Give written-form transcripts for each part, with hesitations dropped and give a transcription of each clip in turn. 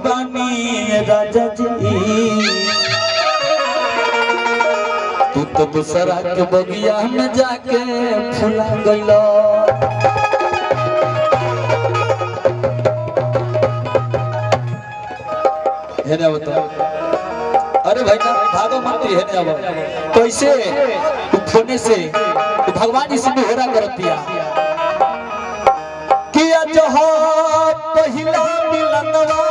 बानी राजा जी तू तो दूसरा के बगिया में जाके फुला गइलो है ना बता अरे भाई ना भागो मत है ना कैसे तू फोने से तू भगवान जी से निहोरा करतिया किया जो हो पहिला मिलनवा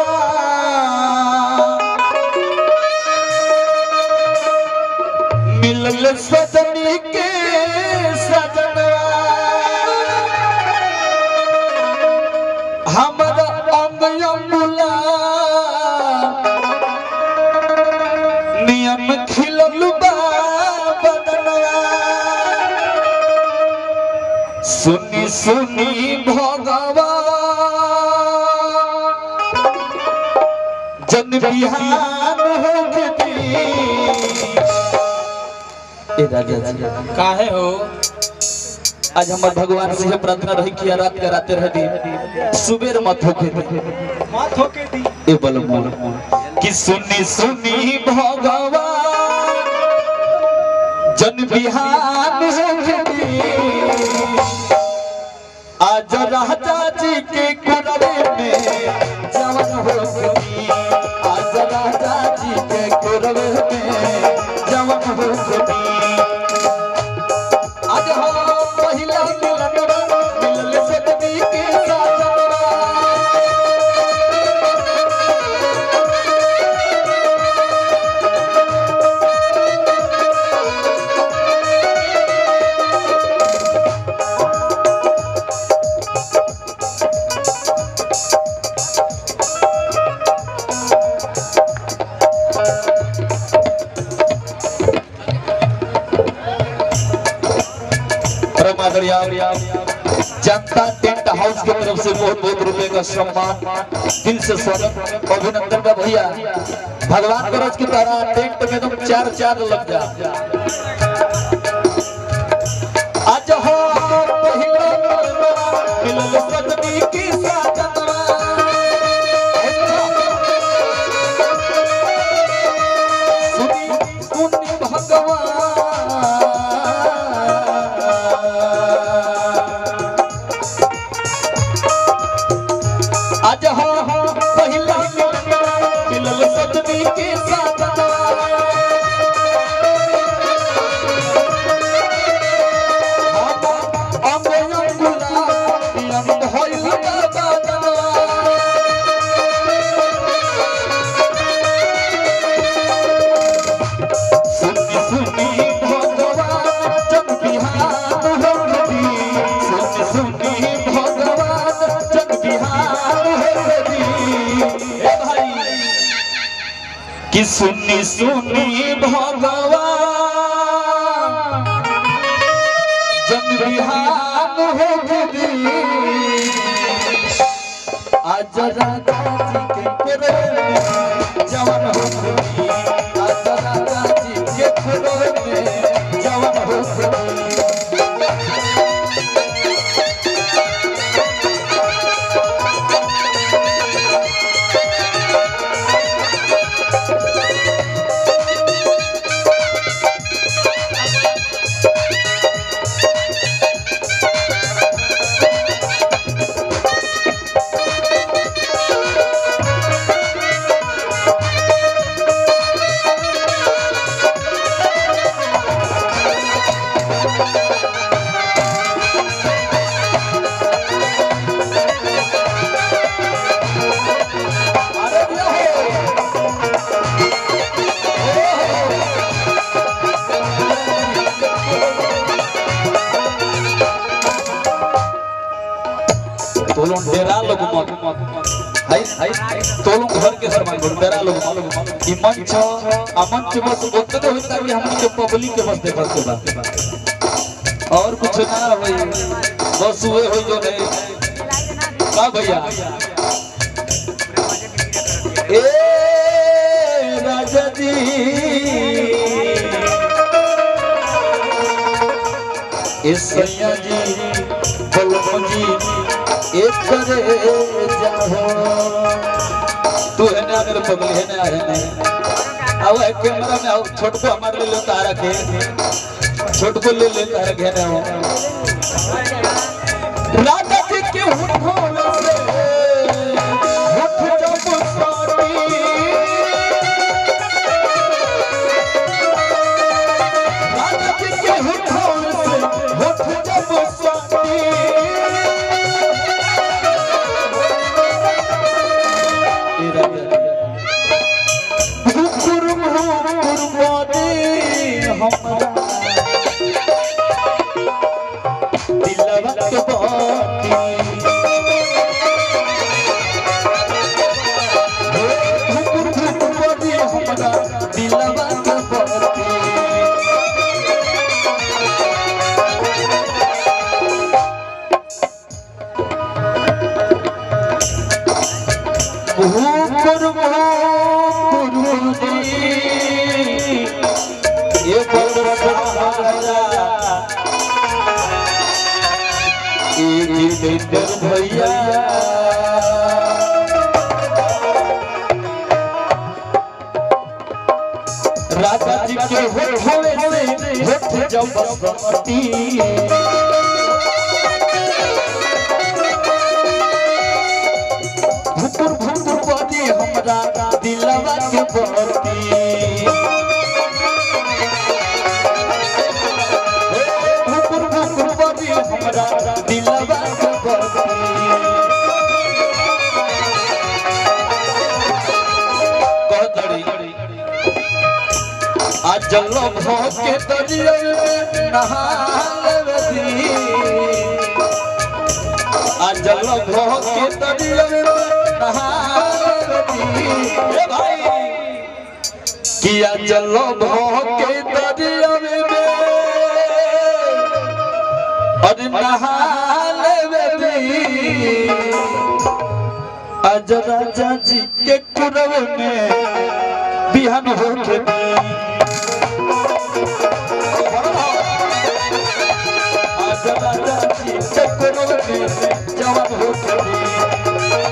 मिलल सजनी के सजनवा हमरा अंग अंगुला नियम खिलल बा बदनवा सुनी सुनी भगवा जन बिहान हो गई ए राजा जी काहे हो आज हमार भगवान से प्रार्थना रही कि रात के राते रह दी सुबेर मत होके दी ए बलमोल कि सुनी सुनी भगवा जन बिहान हो गई आज राजा जी के कुरवे में जवान हो गई आज राजा जी के कुरवे में जवान हो गई आज हो पहिला मिलनवा मिलल सजनी के साजनवा जनता टेंट हाउस की तरफ से बहुत बहुत रुपए का सम्मान दिल से स्वागत अभिनंदन का भैया भगवान का रज की तरह टेंट में तुम चार चार लग जा आज हो पहिला मिलल सजनी की साजनवा सुनी सुनी भगवान आज हो पहिला मिलल सजनी के साजनवा हम अंगुला अंग होइल बदनवा सुनी सुनी भगवान जन बिहान हो गई सुनी सुनी भगवान जन बिहान हो गई ए भाई कि सुनी सुनी भगवान जन बिहान हो गई आज राजा जी के कुरवे में जवान हो गई आज राजा जी के कुरवे में जवान हो गई तोलों डेरा लोग हाय तोलों घर के सामान डेरा लोग ई मंच आ मंच बस ओतने होता कि हमनी के पब्लिक के बस देखत के बा और कुछ ना होई बस हुए होई जो नहीं का भैया ए राजा जी ए सैया जी बलम जी एक करे जाओ तू है लो पगली है ना आओ कैमरा में आओ छोटको हमारे ले तारा के छोटको ले तारा के ना राजा जी के होठों से होठ जब साटी राजा जी के होठों से होठ जब साटी हमरा दिलवा के बाती हुकुर बाती हमरा दिलवा के बाती हुकुर ये जितेंद्र भैया राजा जी के होठों से होठ जब बसती भुकुर भुकुर बाती हमरा दिलवा के बाती हमरा दिलवा के बाती कहतड़ी आज जल्लो भोग के दरिया में नहा लेवती आज जल्लो भोग के दरिया में नहा लेवती ए भाई किया जल्लो भोग के दरिया में अरे नहा लेवती आज राजा जी के कुरव में बिहान होके आज राजा जी के कुरव में जवान होके